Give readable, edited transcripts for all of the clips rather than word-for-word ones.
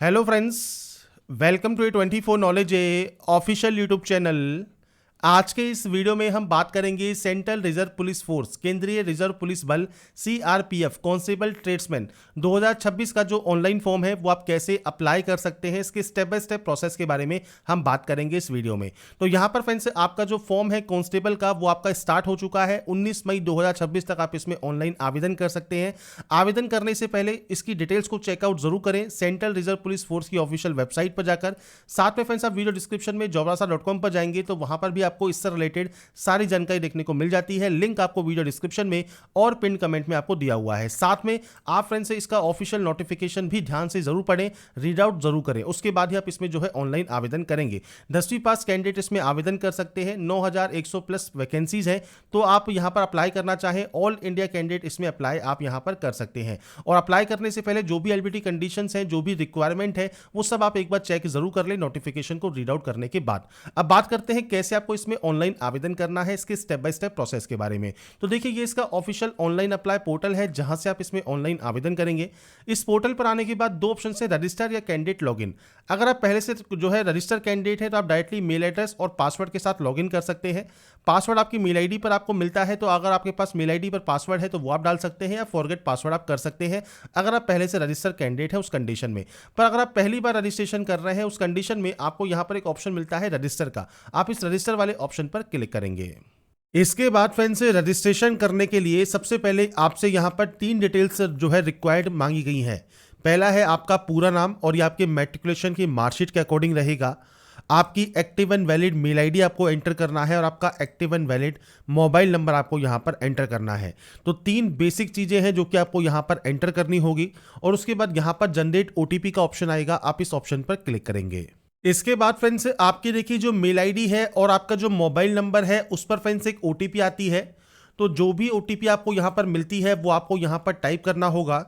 Hello friends, welcome to A 24 knowledge A official YouTube channel. आज के इस video में हम बात करेंगे सेंट्रल रिजर्व पुलिस फोर्स, केंद्रीय रिजर्व पुलिस बल सीआरपीएफ कांस्टेबल ट्रेड्समैन 2026 का जो ऑनलाइन फॉर्म है वो आप कैसे अप्लाई कर सकते हैं, इसके स्टेप बाय स्टेप प्रोसेस के बारे में हम बात करेंगे इस वीडियो में। तो यहाँ पर फ्रेंड्स आपका जो फॉर्म है कांस्टेबल का वो आपका स्टार्ट हो चुका है। 19 मई 2026 तक आप इसमें ऑनलाइन आवेदन कर सकते हैं। आवेदन करने से पहले इसकी डिटेल्स को चेकआउट जरूर करें सेंट्रल रिजर्व पुलिस फोर्स की ऑफिशियल वेबसाइट पर जाकर। साथ में फ्रेंड्स आप वीडियो डिस्क्रिप्शन में jobrasa.com पर जाएंगे तो वहां पर भी आपको इससे रिलेटेड सारी जानकारी देखने को मिल जाती है। लिंक आपको वीडियो डिस्क्रिप्शन में और पिन कमेंट में आपको दिया हुआ है। साथ में आप फ्रेंड्स इसका ऑफिशियल नोटिफिकेशन भी ध्यान से जरूर पढ़ें, रीड आउट जरूर करें, उसके बाद ही आप इसमें जो है ऑनलाइन आवेदन करेंगे। 10वीं पास कैंडिडेट इसमें आवेदन कर सकते हैं। 9100 प्लस वैकेंसीज है, तो आप यहां पर अप्लाई करना चाहें ऑल इंडिया कैंडिडेट इसमें अप्लाई आप यहां पर कर सकते हैं। और अप्लाई करने से पहले जो भी एलिजिबिलिटी कंडीशंस हैं, जो भी रिक्वायरमेंट है, वो सब आप एक बार चेक जरूर कर लें नोटिफिकेशन को रीड आउट करने के बाद। अब बात करते हैं कैसे आपको इसमें ऑनलाइन आवेदन करना है, इसके स्टेप बाय स्टेप प्रोसेस के बारे में। तो देखिए, ये इसका ऑफिशियल ऑनलाइन अप्लाई पोर्टल है जहां से आप इसमें ऑनलाइन आवेदन करेंगे। इस पोर्टल पर आने के बाद दो ऑप्शन है, रजिस्टर या कैंडिडेट लॉगिन। अगर आप पहले से जो है रजिस्टर कैंडिडेट है तो आप डायरेक्टली मेल एड्रेस और पासवर्ड के साथ लॉगिन कर सकते हैं। पासवर्ड आपकी मेल आईडी पर आपको मिलता है, तो अगर आपके पास मेल आईडी पर पासवर्ड है तो वो आप डाल सकते हैं, या फॉरगेट पासवर्ड आप कर सकते हैं अगर आप पहले से रजिस्टर कैंडिडेट है उस कंडीशन में। पर अगर आप पहली बार रजिस्ट्रेशन कर रहे हैं उस कंडीशन में आपको यहां पर एक ऑप्शन मिलता है रजिस्टर का, आप इस रजिस्टर वाले ऑप्शन पर क्लिक करेंगे। इसके बाद फ्रेंड्स रजिस्ट्रेशन करने के लिए सबसे पहले आपसे यहां पर 3 डिटेल्स जो है रिक्वायर्ड मांगी गई हैं। पहला है आपका पूरा नाम, और ये आपके मैट्रिकुलेशन की मार्कशीट के अकॉर्डिंग रहेगा। आपकी active and valid mail ID आपको एंटर करना है, और आपका active and valid mobile number आपको यहां पर एंटर करना है। तो 3 बेसिक चीजें हैं जो कि आपको यहां पर एंटर करनी होगी। और उसके बाद यहां पर जनरेट ओटीपी का ऑप्शन आएगा, आप इस ऑप्शन पर क्लिक करेंगे। इसके बाद फ्रेंड्स आपकी देखिए जो मेल आईडी है और आपका जो मोबाइल नंबर है उस पर फ्रेंड्स एक ओटीपी आती है। तो जो भी ओटीपी आपको यहां पर मिलती है वो आपको यहां पर टाइप करना होगा।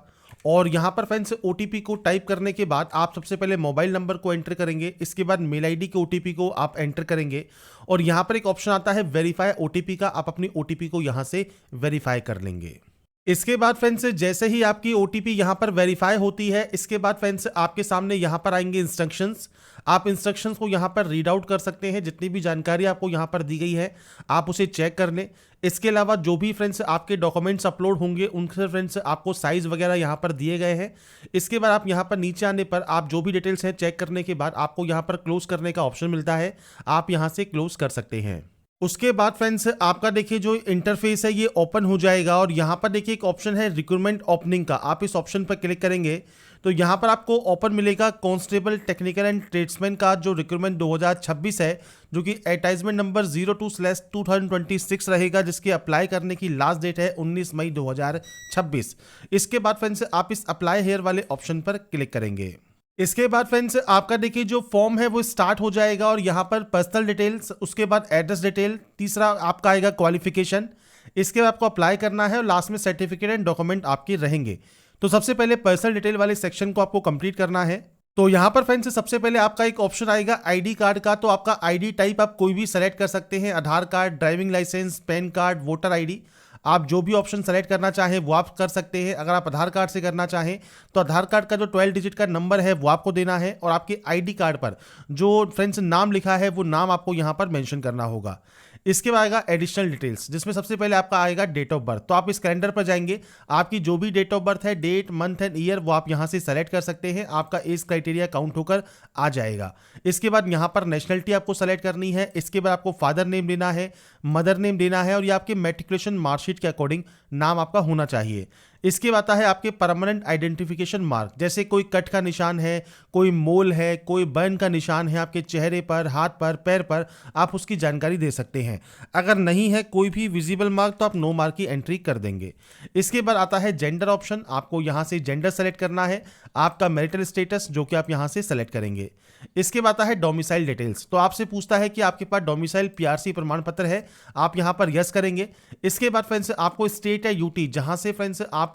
और यहां पर फ्रेंड्स ओटीपी को टाइप करने के बाद आप सबसे पहले मोबाइल नंबर को एंटर करेंगे, इसके बाद मेल आईडी के ओटीपी को आप एंटर करेंगे। और यहां पर एक ऑप्शन आता है वेरीफाई ओटीपी का, आप अपनी ओटीपी को यहां से वेरीफाई कर लेंगे। इसके बाद फ्रेंड्स जैसे ही आपकी ओटीपी यहां पर वेरीफाई होती है, इसके बाद फ्रेंड्स आपके सामने यहां पर आएंगे इंस्ट्रक्शंस। आप इंस्ट्रक्शंस को यहां पर रीड आउट कर सकते हैं, जितनी भी जानकारी आपको यहां पर दी गई है आप उसे चेक कर लें। इसके अलावा जो भी फ्रेंड्स आपके डॉक्यूमेंट्स अपलोड होंगे उनसे फ्रेंड्स आपको साइज वगैरह यहां पर दिए गए हैं। इसके बाद आप यहां पर नीचे आने पर आप जो भी डिटेल्स हैं चेक करने के बाद आपको यहां पर क्लोज करने का ऑप्शन मिलता है, आप यहां से क्लोज कर सकते हैं। उसके बाद फ्रेंड्स आपका देखिए जो इंटरफेस है ये ओपन हो जाएगा, और यहाँ पर देखिए एक ऑप्शन है रिक्रूटमेंट ओपनिंग का, आप इस ऑप्शन पर क्लिक करेंगे तो यहाँ पर आपको ओपन मिलेगा कांस्टेबल टेक्निकल एंड ट्रेड्समैन का जो रिक्रूटमेंट 2026 है, जो कि एडवर्टाइजमेंट नंबर 02/2026 रहेगा, जिसके अप्लाई करने की लास्ट डेट है 19 मई 2026। इसके बाद फ्रेंड्स आप इस अप्लाई हेयर वाले ऑप्शन पर क्लिक करेंगे। इसके बाद फ्रेंड्स आपका देखिए जो फॉर्म है वो स्टार्ट हो जाएगा, और यहाँ पर पर्सनल डिटेल्स, उसके बाद एड्रेस डिटेल, तीसरा आपका आएगा क्वालिफिकेशन, इसके बाद आपको अप्लाई करना है, और लास्ट में सर्टिफिकेट एंड डॉक्यूमेंट आपके रहेंगे। तो सबसे पहले पर्सनल डिटेल वाले सेक्शन को आपको कंप्लीट करना है। तो यहाँ पर फ्रेंड्स सबसे पहले आपका एक ऑप्शन आएगा आईडी कार्ड का, तो आपका आईडी टाइप आप कोई भी सेलेक्ट कर सकते हैं, Aadhaar card, driving licence, PAN card, voter ID, आप जो भी ऑप्शन सेलेक्ट करना चाहें वो आप कर सकते हैं। अगर आप आधार कार्ड से करना चाहें तो आधार कार्ड का जो 12 डिजिट का नंबर है वो आपको देना है, और आपके आईडी कार्ड पर जो फ्रेंड्स नाम लिखा है वो नाम आपको यहाँ पर मेंशन करना होगा। इसके बाद आएगा एडिशनल डिटेल्स, जिसमें सबसे पहले आपका आएगा डेट ऑफ बर्थ। तो आप इस कैलेंडर पर जाएंगे, आपकी जो भी डेट ऑफ बर्थ है, डेट, मंथ एंड ईयर, वो आप यहाँ से सेलेक्ट कर सकते हैं, आपका एज क्राइटेरिया काउंट होकर आ जाएगा। इसके बाद यहाँ पर नेशनलिटी आपको सेलेक्ट करनी है, इसके बाद आपको फादर नेम देना है, मदर नेम देना है, और ये आपके मैट्रिकुलेशन मार्कशीट के अकॉर्डिंग नाम आपका होना चाहिए। इसके बाद आता है आपके परमानेंट आइडेंटिफिकेशन मार्क, जैसे कोई कट का निशान है, कोई मोल है, कोई बर्न का निशान है आपके चेहरे पर, हाथ पर, पैर पर, आप उसकी जानकारी दे सकते हैं। अगर नहीं है कोई भी विजिबल मार्क तो आप नो मार्क की एंट्री कर देंगे। इसके बाद आता है जेंडर ऑप्शन, आपको यहाँ से जेंडर सेलेक्ट करना है, आपका मैरिटल स्टेटस जो कि आप यहाँ से सेलेक्ट करेंगे। इसके बाद आता है डोमिसाइल डिटेल्स, तो आपसे पूछता है कि आपके पास डोमिसाइल पीआरसी प्रमाण पत्र है, आप यहाँ पर यस करेंगे। इसके बाद फ्रेंड्स आपको स्टेट या यूटी जहाँ से फ्रेंड्स आप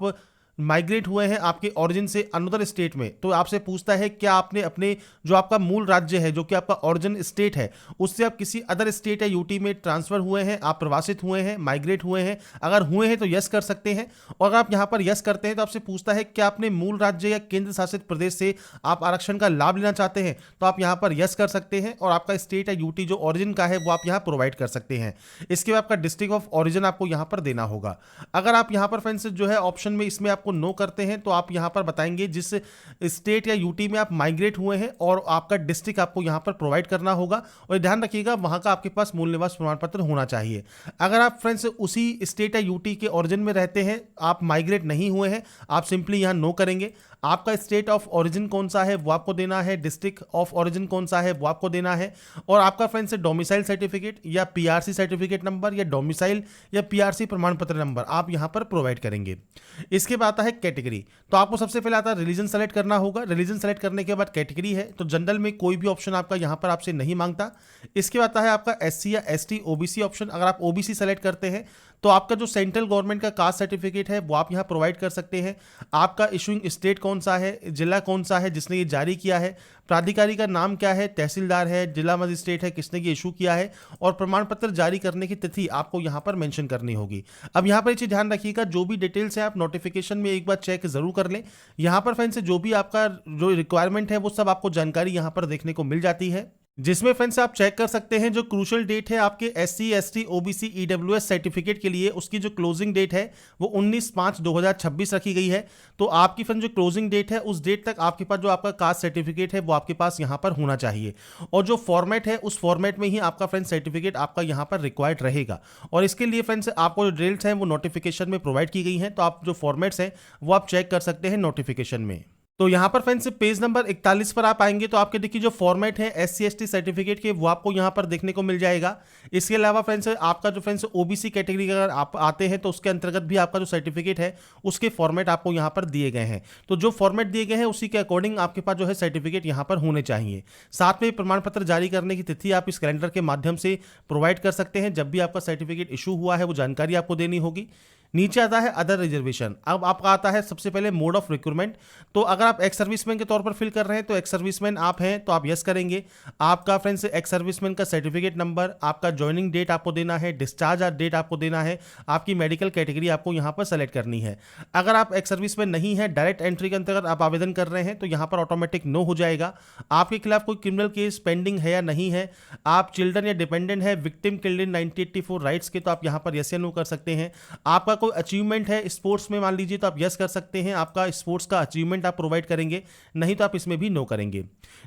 माइग्रेट हुए हैं आपके ओरिजिन से अनदर स्टेट में, तो आपसे पूछता है क्या आपने अपने जो आपका मूल राज्य है, जो कि आपका ओरिजिन स्टेट है, उससे आप किसी अदर स्टेट या यूटी में ट्रांसफर हुए हैं, आप प्रवासित हुए हैं, माइग्रेट हुए हैं। अगर हुए हैं तो यस कर सकते हैं, और अगर आप यहाँ पर यस करते हैं तो आपसे पूछता है क्या आपने मूल राज्य या केंद्र शासित प्रदेश से आप आरक्षण का लाभ लेना चाहते हैं, तो आप यहाँ पर यस कर सकते हैं, और आपका स्टेट या यूटी जो ओरिजिन का है वो आप यहाँ प्रोवाइड कर सकते हैं। इसके बाद आपका डिस्ट्रिक्ट ऑफ ओरिजिन आपको यहाँ पर देना होगा। अगर आप यहाँ पर फ्रेंड्स जो है ऑप्शन में इसमें आपको नो करते हैं तो आप यहाँ पर बताएंगे जिस स्टेट या यूटी में आप माइग्रेट हुए हैं और आपका डिस्ट्रिक्ट आपको यहाँ पर प्रोवाइड करना होगा, और ध्यान रखिएगा वहाँ का आपके पास मूल निवास प्रमाण पत्र होना चाहिए। अगर आप फ्रेंड्स उसी स्टेट या यूटी के ओरिजिन में रहते हैं, आप माइग्रेट नहीं हुए हैं, आप सिंपली यहाँ नो करेंगे। आपका स्टेट ऑफ ओरिजिन कौन सा है वो आपको देना है, डिस्ट्रिक्ट ऑफ ओरिजिन कौन सा है वो आपको देना है, और आपका फ्रेंड्स डोमिसाइल सर्टिफिकेट या पीआरसी सर्टिफिकेट नंबर या डोमिसाइल या पीआरसी प्रमाण पत्र नंबर आप यहां पर प्रोवाइड करेंगे। इसके बाद आता है कैटेगरी, तो आपको सबसे पहले आता है रिलीजन सेलेक्ट करना होगा। रिलीजन सेलेक्ट करने के बाद कैटेगरी है, तो जनरल में कोई भी ऑप्शन आपका यहां पर आपसे नहीं मांगता। इसके बाद आता है आपका एससी या एसटी ओबीसी ऑप्शन। अगर आप ओबीसी सेलेक्ट करते हैं तो आपका जो सेंट्रल गवर्नमेंट का कास्ट सर्टिफिकेट है वो आप यहां प्रोवाइड कर सकते हैं। आपका इशूइंग स्टेट कौन सा है, जिला कौन सा है जिसने ये जारी किया है, प्राधिकारी का नाम क्या है, तहसीलदार है, जिला मजिस्ट्रेट है, किसने ये इशू किया है, और प्रमाण पत्र जारी करने की तिथि आपको यहां पर मेंशन करनी होगी। अब यहां पर एक चीज ध्यान रखिएगा, जो भी डिटेल्स है आप नोटिफिकेशन में एक बार चेक जरूर कर लें। यहां पर फ्रेंड्स जो भी आपका जो रिक्वायरमेंट है वो सब आपको जानकारी यहां पर देखने को मिल जाती है, जिसमें फ्रेंड्स आप चेक कर सकते हैं जो क्रूशियल डेट है आपके SC ST OBC EWS certificate के लिए, उसकी जो क्लोजिंग डेट है वो 19/5/2026 रखी गई है। तो आपकी फ्रेंड जो क्लोजिंग डेट है उस डेट तक आपके पास जो आपका कास्ट सर्टिफिकेट है वो आपके पास यहाँ पर होना चाहिए, और जो फॉर्मेट है उस फॉर्मेट में ही आपका फ्रेंड सर्टिफिकेट आपका यहाँ पर रिक्वायर्ड रहेगा। और इसके लिए फ्रेंड्स आपको जो डिटेल्स हैं वो नोटिफिकेशन में प्रोवाइड की गई हैं, तो आप जो फॉर्मेट्स हैं वो आप चेक कर सकते हैं नोटिफिकेशन में। तो यहाँ पर फ्रेंड्स पेज नंबर 41 पर आप आएंगे तो आपके देखिए जो फॉर्मेट है एससी एसटी सर्टिफिकेट के वो आपको यहाँ पर देखने को मिल जाएगा। इसके अलावा फ्रेंड्स आपका जो फ्रेंड्स ओबीसी कैटेगरी अगर आप आते हैं तो उसके अंतर्गत भी आपका जो सर्टिफिकेट है उसके फॉर्मेट आपको यहाँ पर दिए गए हैं। तो जो फॉर्मेट दिए गए हैं उसी के अकॉर्डिंग आपके पास जो है सर्टिफिकेट यहाँ पर होने चाहिए। साथ में प्रमाण पत्र जारी करने की तिथि आप इस कैलेंडर के माध्यम से प्रोवाइड कर सकते हैं। जब भी आपका सर्टिफिकेट इशू हुआ है वो जानकारी आपको देनी होगी। नीचे आता है अदर रिजर्वेशन। अब आपका आता है सबसे पहले मोड ऑफ रिक्रूटमेंट। तो अगर आप एक्स सर्विसमैन के तौर पर फिल कर रहे हैं तो एक्स सर्विसमैन आप हैं तो आप यस करेंगे। आपका फ्रेंड्स एक्स सर्विसमैन का सर्टिफिकेट नंबर, आपका ज्वाइनिंग डेट आपको देना है, डिस्चार्ज डेट आपको देना है, आपकी मेडिकल कैटेगरी आपको यहाँ पर सेलेक्ट करनी है। अगर आप एक्स सर्विसमैन नहीं है, डायरेक्ट एंट्री के अंतर्गत आप आवेदन कर रहे हैं तो यहाँ पर ऑटोमेटिक नो हो जाएगा। आपके खिलाफ कोई क्रिमिनल केस पेंडिंग है या नहीं है, आप चिल्ड्रन या डिपेंडेंट है, विक्टिम किल्ड इन 1984 राइट्स के, तो आप यहाँ पर यस या नो कर सकते हैं। आपका कोई अचीवमेंट है स्पोर्ट्स में मान लीजिए तो आप यस कर सकते हैं, आपका स्पोर्ट्स का अचीवमेंट आप प्रोवाइड करेंगे, नहीं तो आप इसमें भी नो करेंगे।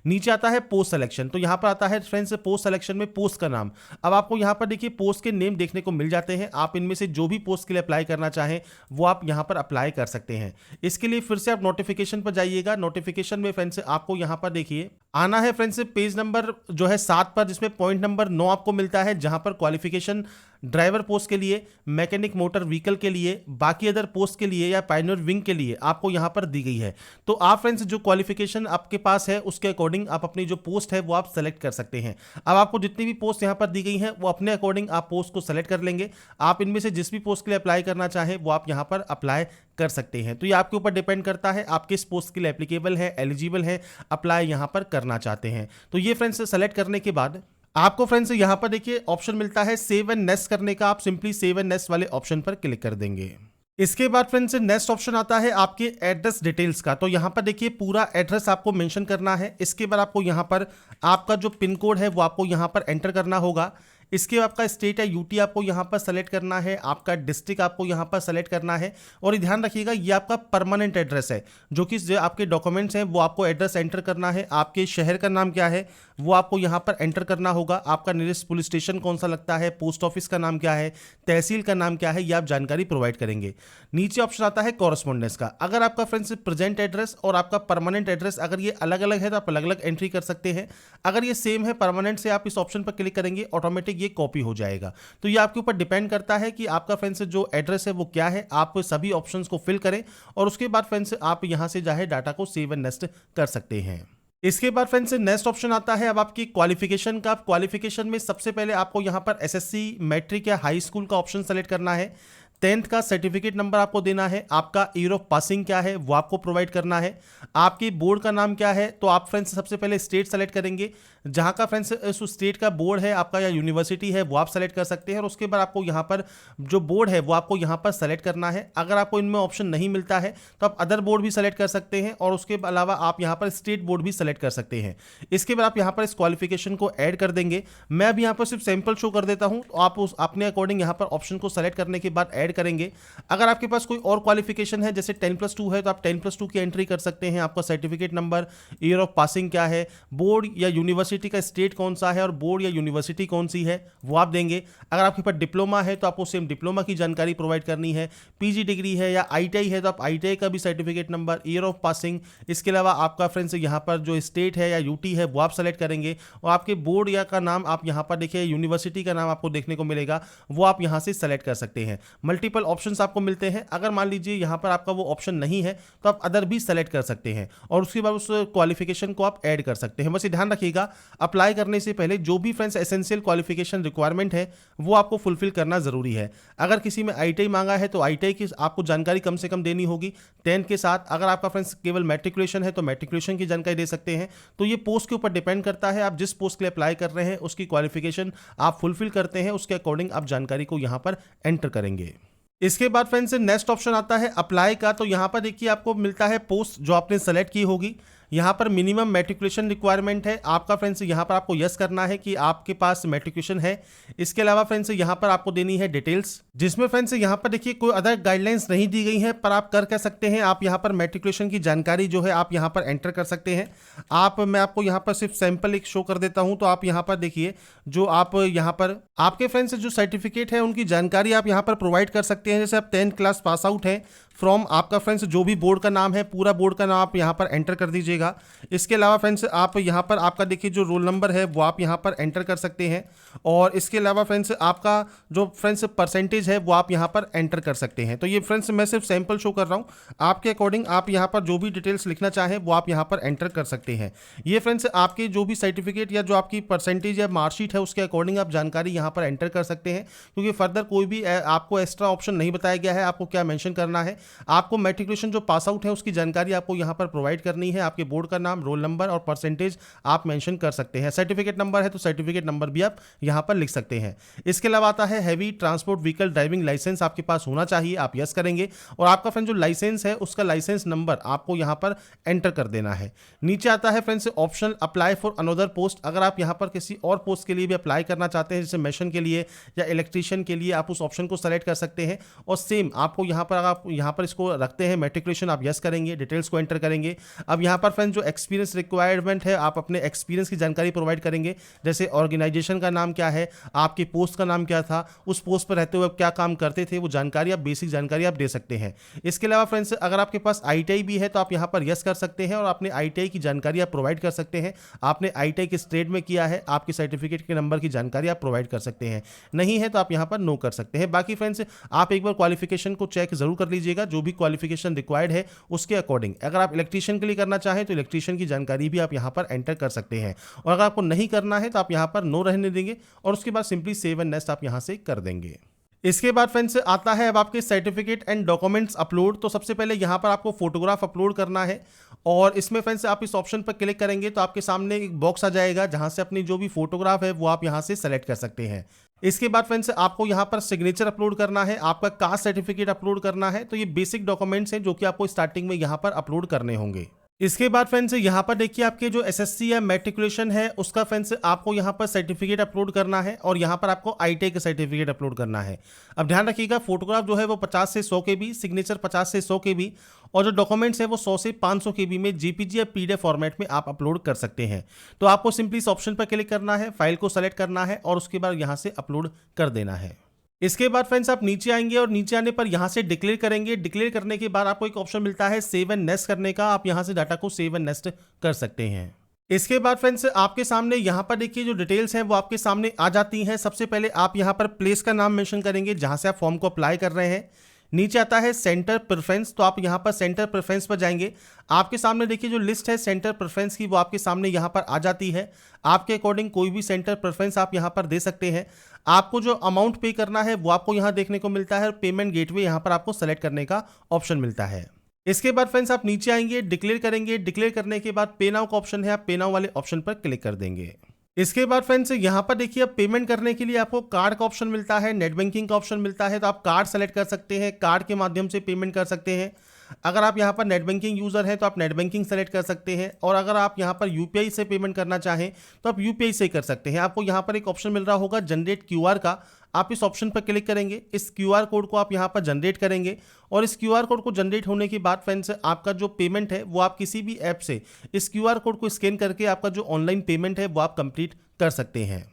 नीचे आता है पोस्ट सिलेक्शन। तो यहां पर आता है फ्रेंड्स पोस्ट सिलेक्शन में पोस्ट का नाम। अब आपको यहां पर देखिए पोस्ट के नेम देखने को मिल जाते हैं, आप इनमें से जो भी पोस्ट के लिए अप्लाई करना चाहें वो आप यहां पर अप्लाई कर सकते हैं। इसके लिए फिर से आप नोटिफिकेशन पर जाइएगा। नोटिफिकेशन में फ्रेंड्स आपको यहां पर देखिए आना है फ्रेंड्स पेज नंबर जो है 7 पर, जिसमें पॉइंट नंबर 9 आपको मिलता है, जहां पर क्वालिफिकेशन ड्राइवर पोस्ट के लिए, मैकेनिक मोटर व्हीकल के लिए, बाकी अदर पोस्ट के लिए या पायनियर विंग के लिए आपको यहां पर दी गई है। तो आप फ्रेंड्स जो क्वालिफिकेशन आपके पास है उसके अकॉर्डिंग आप अपनी जो पोस्ट है वो आप सेलेक्ट कर सकते हैं। अब आपको जितनी भी पोस्ट यहां पर दी गई है वो अपने अकॉर्डिंग आप पोस्ट को सेलेक्ट कर लेंगे। आप इनमें से जिस भी पोस्ट के लिए अप्लाई करना चाहें वो आप यहां पर अप्लाई कर सकते हैं। तो ये आपके ऊपर डिपेंड करता है आप किस पोस्ट के लिए एप्लीकेबल है, एलिजिबल है, अप्लाई यहां पर करना चाहते हैं। तो ये फ्रेंड्स सेलेक्ट करने के बाद आपको फ्रेंड्स यहां पर देखिए ऑप्शन मिलता है सेव एंड नेक्स्ट करने का। आप सिंपली सेव एंड नेक्स्ट वाले ऑप्शन पर क्लिक कर देंगे। इसके बाद फ्रेंड्स नेक्स्ट ऑप्शन आता है आपके एड्रेस डिटेल्स का। तो यहां पर देखिए पूरा एड्रेस आपको मेंशन करना है। इसके बाद आपको यहां पर आपका जो पिन कोड है वो आपको यहां पर एंटर करना होगा। इसके बाद आपका स्टेट या यूटी आपको यहाँ पर सेलेक्ट करना है, आपका डिस्ट्रिक्ट आपको यहाँ पर सेलेक्ट करना है। और ये ध्यान रखिएगा ये आपका परमानेंट एड्रेस है, जो कि जो आपके डॉक्यूमेंट्स हैं वो आपको एड्रेस एंटर करना है। आपके शहर का नाम क्या है वो आपको यहाँ पर एंटर करना होगा। आपका नियरेस्ट पुलिस स्टेशन कौन सा लगता है, पोस्ट ऑफिस का नाम क्या है, तहसील का नाम क्या है, ये आप जानकारी प्रोवाइड करेंगे। नीचे ऑप्शन आता है कॉरेस्पॉन्डेंस का। अगर आपका फ्रेंड्स प्रेजेंट एड्रेस और आपका परमानेंट एड्रेस अगर ये अलग अलग है तो आप अलग अलग एंट्री कर सकते हैं। अगर ये सेम है परमानेंट से आप इस ऑप्शन पर क्लिक करेंगे ऑटोमेटिक ये कॉपी हो जाएगा। तो ये आपके ऊपर डिपेंड करता है कि आपका फ्रेंड्स जो एड्रेस है वो क्या है। आप सभी ऑप्शंस को फिल करें और उसके बाद फ्रेंड्स आप यहां से चाहे डाटा को सेव एंड नेक्स्ट कर सकते हैं। इसके बाद फ्रेंड्स नेक्स्ट ऑप्शन आता है अब आपकी क्वालिफिकेशन का। क्वालिफिकेशन में सबसे पहले आपको यहां पर एसएससी, मैट्रिक या हाई स्कूल का ऑप्शन सेलेक्ट करना है। 10th का सर्टिफिकेट नंबर आपको देना है, आपका ईयर ऑफ पासिंग क्या है वो आपको प्रोवाइड करना है, आपकी बोर्ड का नाम क्या है। तो आप फ्रेंड्स सबसे पहले स्टेट सेलेक्ट करेंगे, जहां का फ्रेंड्स उस स्टेट का बोर्ड है आपका या यूनिवर्सिटी है वो आप सेलेक्ट कर सकते हैं, और उसके बाद आपको यहाँ पर जो बोर्ड है वो आपको यहाँ पर सेलेक्ट करना है। अगर आपको इनमें ऑप्शन नहीं मिलता है तो आप अदर बोर्ड भी सेलेक्ट कर सकते हैं, और उसके अलावा आप यहाँ पर स्टेट बोर्ड भी सेलेक्ट कर सकते हैं। इसके बाद आप यहाँ पर इस क्वालिफिकेशन को ऐड कर देंगे। मैं अभी यहाँ पर सिर्फ सैंपल शो कर देता हूँ, तो आप उस अपने अकॉर्डिंग यहाँ पर ऑप्शन को सेलेक्ट करने के बाद ऐड करेंगे। अगर आपके पास कोई और क्वालिफिकेशन है जैसे 10+2 है तो आप 10+2 की एंट्री कर सकते हैं, आपका certificate number, year of passing क्या है, बोर्ड या यूनिवर्सिटी का स्टेट कौन सा है और बोर्ड या यूनिवर्सिटी कौन सी है वो आप देंगे। अगर आपके पास डिप्लोमा है तो आपको सेम डिप्लोमा की जानकारी प्रोवाइड करनी है, पीजी डिग्री है या आईटीआई है तो आप आईटीआई का भी certificate number, year of passing, इसके अलावा आपका फ्रेंड्स यहाँ पर जो स्टेट है या यूटी है वो आप सेलेक्ट करेंगे, और आपके बोर्ड या का नाम आप यहाँ पर देखिए यूनिवर्सिटी का नाम आपको देखने को मिलेगा वो आप यहाँ से सेलेक्ट कर सकते हैं। मल्टीपल ऑप्शंस आपको मिलते हैं, अगर मान लीजिए यहाँ पर आपका वो ऑप्शन नहीं है तो आप अदर भी सेलेक्ट कर सकते हैं, और उसके बाद उस क्वालिफिकेशन को आप ऐड कर सकते हैं। बस ये ध्यान रखिएगा अप्लाई करने से पहले जो भी फ्रेंड्स एसेंशियल क्वालिफिकेशन रिक्वायरमेंट है वो आपको फुलफिल करना जरूरी है। अगर किसी में आईटीआई मांगा है तो आईटीआई की आपको जानकारी कम से कम देनी होगी 10 के साथ। अगर आपका फ्रेंड्स केवल मैट्रिकुलेशन है तो मैट्रिकुलेशन की जानकारी दे सकते हैं। तो ये पोस्ट के ऊपर डिपेंड करता है, आप जिस पोस्ट के लिए अप्लाई कर रहे हैं उसकी क्वालिफिकेशन आप फुलफिल करते हैं, उसके अकॉर्डिंग आप जानकारी को यहाँ पर एंटर करेंगे। इसके बाद फ्रेंड्स नेक्स्ट ऑप्शन आता है अप्लाई का। तो यहाँ पर देखिए आपको मिलता है पोस्ट जो आपने सेलेक्ट की होगी, यहाँ पर मिनिमम मैट्रिकुलेशन रिक्वायरमेंट है आपका फ्रेंड्स, यहाँ पर आपको यस करना है कि आपके पास मैट्रिकुलेशन है। इसके अलावा फ्रेंड्स यहाँ पर आपको देनी है डिटेल्स, जिसमें फ्रेंड्स यहाँ पर देखिए कोई अदर गाइडलाइंस नहीं दी गई है, पर आप कर सकते हैं। आप यहाँ पर मैट्रिकुलेशन की जानकारी जो है आप यहाँ पर एंटर कर सकते हैं। मैं आपको यहाँ पर सिर्फ सैंपल एक शो कर देता हूँ। तो आप यहाँ पर देखिए जो आप यहाँ पर आपके फ्रेंड्स जो सर्टिफिकेट है उनकी जानकारी आप यहाँ पर प्रोवाइड कर सकते हैं। जैसे आप 10th क्लास पास आउट हैं फ्रॉम आपका फ्रेंड्स जो भी बोर्ड का नाम है पूरा बोर्ड का नाम आप यहाँ पर एंटर कर दीजिएगा। इसके अलावा फ्रेंड्स आप यहाँ पर आपका देखिए जो रोल नंबर है वो आप यहाँ पर एंटर कर सकते हैं, और इसके अलावा फ्रेंड्स आपका जो फ्रेंड्स परसेंटेज है वो आप यहाँ पर एंटर कर सकते हैं। तो ये फ्रेंड्स मैं सिर्फ सैंपल शो कर रहा हूँ, आपके अकॉर्डिंग आप यहाँ पर जो भी डिटेल्स लिखना चाहें वो आप यहाँ पर एंटर कर सकते हैं। ये फ्रेंड्स आपके जो भी सर्टिफिकेट या जो आपकी परसेंटेज या मार्कशीट है उसके अकॉर्डिंग आप जानकारी यहाँ पर एंटर कर सकते हैं, क्योंकि फर्दर कोई भी आपको एक्स्ट्रा ऑप्शन नहीं बताया गया है आपको क्या मेंशन करना है। आपको मैट्रिकुलेशन जो पास आउट है उसकी जानकारी आपको यहाँ पर प्रोवाइड करनी है, आपके बोर्ड का नाम, रोल नंबर और परसेंटेज आप मेंशन कर सकते हैं। सर्टिफिकेट नंबर है तो सर्टिफिकेट नंबर भी आप यहाँ पर लिख सकते हैं। इसके अलावा आता है heavy transport vehicle driving licence आपके पास होना चाहिए, आप यस करेंगे, और आपका फ्रेंड जो लाइसेंस है उसका लाइसेंस नंबर आपको यहाँ पर एंटर कर देना है। नीचे आता है friends optional apply for another post. अगर आप यहाँ पर किसी और पोस्ट के लिए भी अप्लाई करना चाहते हैं जैसे मैशन के लिए या इलेक्ट्रीशियन के लिए, आप उस ऑप्शन को सेलेक्ट कर सकते हैं। और सेम आपको यहाँ पर आप यहाँ पर इसको रखते हैं मैट्रिकुलेशन, आप यस करेंगे, डिटेल्स को एंटर करेंगे। अब यहाँ पर फ्रेंड्स जो एक्सपीरियंस रिक्वायरमेंट है आप अपने एक्सपीरियंस की जानकारी प्रोवाइड करेंगे, जैसे ऑर्गेनाइजेशन का नाम क्या है, आपकी पोस्ट का नाम क्या था, उस पोस्ट पर रहते हुए क्या काम करते थे, वो जानकारी आप बेसिक जानकारी आप दे सकते हैं। इसके अलावा फ्रेंड्स अगर आपके पास आईटीआई भी है तो आप यहाँ पर यस कर सकते हैं और अपने आईटीआई की जानकारी आप प्रोवाइड कर सकते हैं। आपने आईटीआई किस ट्रेड में किया है, आपके सर्टिफिकेट के नंबर की जानकारी आप प्रोवाइड कर सकते हैं। नहीं है तो आप यहाँ पर नो कर सकते हैं। बाकी फ्रेंड्स आप एक बार क्वालिफिकेशन को चेक जरूर कर लीजिएगा, जो भी क्वालिफिकेशन रिक्वायर्ड है उसके अकॉर्डिंग। अगर आप इलेक्ट्रीशियन के लिए करना चाहें तो इलेक्ट्रीशियन की जानकारी भी आप यहाँ पर एंटर कर सकते हैं, और अगर आपको नहीं करना है तो आप यहाँ पर नो रहने देंगे और उसके बाद सिंपली सेव एंड नेक्स्ट आप यहाँ से कर देंगे। इसके बाद फ्रेंड्स आता है अब आपके सर्टिफिकेट एंड डॉक्यूमेंट्स अपलोड। तो सबसे पहले यहाँ पर आपको फोटोग्राफ अपलोड करना है, और इसमें फ्रेंड्स आप इस ऑप्शन पर क्लिक करेंगे तो आपके सामने एक बॉक्स आ जाएगा जहाँ से अपनी जो भी फोटोग्राफ है वो आप यहाँ से सेलेक्ट कर सकते हैं। इसके बाद फ्रेंड्स आपको यहाँ पर सिग्नेचर अपलोड करना है, आपका कास्ट सर्टिफिकेट अपलोड करना है। तो ये बेसिक डॉक्यूमेंट्स हैं जो कि आपको स्टार्टिंग में यहाँ पर अपलोड करने होंगे। इसके बाद फ्रेंड्स यहाँ पर देखिए आपके जो एसएससी या मैट्रिकुलेशन है उसका फ्रेंड्स आपको यहाँ पर सर्टिफिकेट अपलोड करना है, और यहाँ पर आपको आईटीआई का सर्टिफिकेट अपलोड करना है। अब ध्यान रखिएगा फोटोग्राफ जो है वो 50 से 100 KB, सिग्नेचर 50 से 100 KB, और जो डॉक्यूमेंट्स है वो 100 से 500 KB में जेपीजी या पीडीएफ फॉर्मेट में आप अपलोड कर सकते हैं। तो आपको सिंपली इस ऑप्शन पर क्लिक करना है, फाइल को सेलेक्ट करना है और उसके बाद यहाँ से अपलोड कर देना है। इसके बाद फ्रेंड्स आप नीचे आएंगे और नीचे आने पर यहाँ से डिक्लेयर करेंगे। डिक्लेयर करने के बाद आपको एक ऑप्शन मिलता है सेव एंड नेक्स्ट करने का, आप यहाँ से डाटा को सेव एंड नेक्स्ट कर सकते हैं। इसके बाद फ्रेंड्स आपके सामने यहाँ पर देखिए जो डिटेल्स हैं वो आपके सामने आ जाती हैं। सबसे पहले आप यहाँ पर प्लेस का नाम मेंशन करेंगे जहाँ से आप फॉर्म को अप्लाई कर रहे हैं। नीचे आता है सेंटर प्रेफरेंस, तो आप यहाँ पर सेंटर प्रेफरेंस पर जाएंगे। आपके सामने देखिए जो लिस्ट है सेंटर प्रेफरेंस की वो आपके सामने यहाँ पर आ जाती है। आपके अकॉर्डिंग कोई भी सेंटर प्रेफरेंस आप यहाँ पर दे सकते हैं। आपको जो अमाउंट पे करना है वो आपको यहाँ देखने को मिलता है, पेमेंट गेटवे यहाँ पर आपको सेलेक्ट करने का ऑप्शन मिलता है। इसके बाद फ्रेंड्स आप नीचे आएंगे, डिक्लेयर करेंगे। डिक्लेयर करने के बाद पे नाउ का ऑप्शन है, आप पे नाउ वाले ऑप्शन पर क्लिक कर देंगे। इसके बाद फ्रेंड्स यहाँ पर देखिए अब पेमेंट करने के लिए आपको कार्ड का ऑप्शन मिलता है, नेट बैंकिंग का ऑप्शन मिलता है, तो आप कार्ड सेलेक्ट कर सकते हैं, कार्ड के माध्यम से पेमेंट कर सकते हैं। अगर आप यहाँ पर नेट बैंकिंग यूज़र हैं तो आप नेट बैंकिंग सेलेक्ट कर सकते हैं, और अगर आप यहाँ पर यूपीआई से पेमेंट करना चाहें तो आप यूपीआई से कर सकते हैं। आपको यहाँ पर एक ऑप्शन मिल रहा होगा जनरेट क्यूआर का, आप इस ऑप्शन पर क्लिक करेंगे। इस क्यूआर कोड को आप यहाँ पर जनरेट करेंगे, और इस क्यूआर कोड को जनरेट होने के बाद फ्रेंड्स आपका जो पेमेंट है वो आप किसी भी ऐप से इस क्यूआर कोड को स्कैन करके आपका जो ऑनलाइन पेमेंट है वो आप कंप्लीट कर सकते हैं।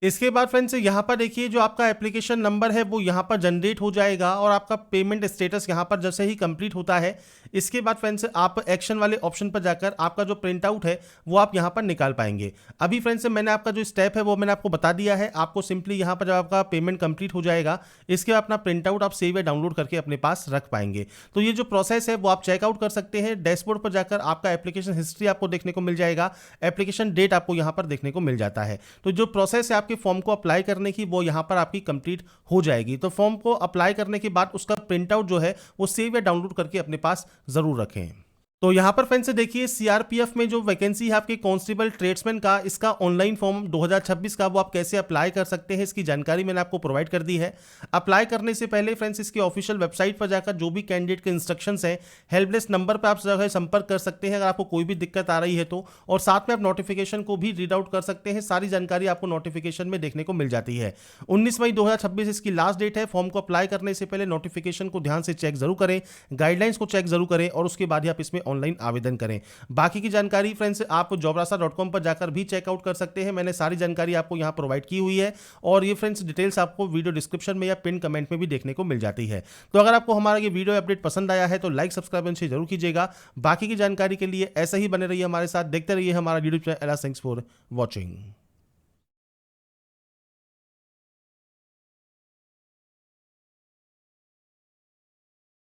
इसके बाद फ्रेंड्स यहाँ पर देखिए जो आपका एप्लीकेशन नंबर है वो यहाँ पर जनरेट हो जाएगा, और आपका पेमेंट स्टेटस यहाँ पर जैसे ही कंप्लीट होता है इसके बाद फ्रेंड्स आप एक्शन वाले ऑप्शन पर जाकर आपका जो प्रिंट आउट है वो आप यहाँ पर निकाल पाएंगे। अभी फ्रेंड्स मैंने आपका जो स्टेप है वो मैंने आपको बता दिया है। आपको सिंपली यहाँ पर जब आपका पेमेंट कंप्लीट हो जाएगा इसके बाद अपना प्रिंट आउट आप सेव या डाउनलोड करके अपने पास रख पाएंगे। तो ये जो प्रोसेस है वो आप चेकआउट कर सकते हैं। डैशबोर्ड पर जाकर आपका एप्लीकेशन हिस्ट्री आपको देखने को मिल जाएगा, एप्लीकेशन डेट आपको यहाँ पर देखने को मिल जाता है। तो जो प्रोसेस है आपके फॉर्म को अप्लाई करने की वो यहाँ पर आपकी कंप्लीट हो जाएगी। तो फॉर्म को अप्लाई करने के बाद उसका प्रिंट आउट जो है वो सेव या डाउनलोड करके अपने पास जरूर रखें। तो यहाँ पर फ्रेंड्स देखिए सीआरपीएफ में जो वैकेंसी है आपके कांस्टेबल ट्रेड्समैन का, इसका ऑनलाइन फॉर्म 2026 का वो आप कैसे अप्लाई कर सकते हैं इसकी जानकारी मैंने आपको प्रोवाइड कर दी है। अप्लाई करने से पहले फ्रेंड्स इसके ऑफिशियल वेबसाइट पर जाकर जो भी कैंडिडेट के इंस्ट्रक्शंस हैं हेल्पलेस नंबर पर आप जो है संपर्क कर सकते हैं अगर आपको कोई भी दिक्कत आ रही है तो, और साथ में आप नोटिफिकेशन को भी रीड आउट कर सकते हैं। सारी जानकारी आपको नोटिफिकेशन में देखने को मिल जाती है। 19 मई 2026 इसकी लास्ट डेट है। फॉर्म को अप्लाई करने से पहले नोटिफिकेशन को ध्यान से चेक जरूर करें, गाइडलाइंस को चेक जरूर करें, और उसके बाद ही आप इसमें ऑनलाइन आवेदन करें। बाकी की जानकारी फ्रेंड्स आप jobrasa.com पर जाकर भी चेकआउट कर सकते हैं। मैंने सारी जानकारी आपको यहां प्रोवाइड की हुई है, और ये फ्रेंड्स डिटेल्स आपको वीडियो डिस्क्रिप्शन में या पिन कमेंट में भी देखने को मिल जाती है। तो अगर आपको हमारा ये वीडियो अपडेट पसंद आया है तो लाइक सब्सक्राइब जरूर कीजिएगा। बाकी की जानकारी के लिए ऐसे ही बने रहिए हमारे साथ, देखते रहिए हमारा YouTube channel. Thanks for watching.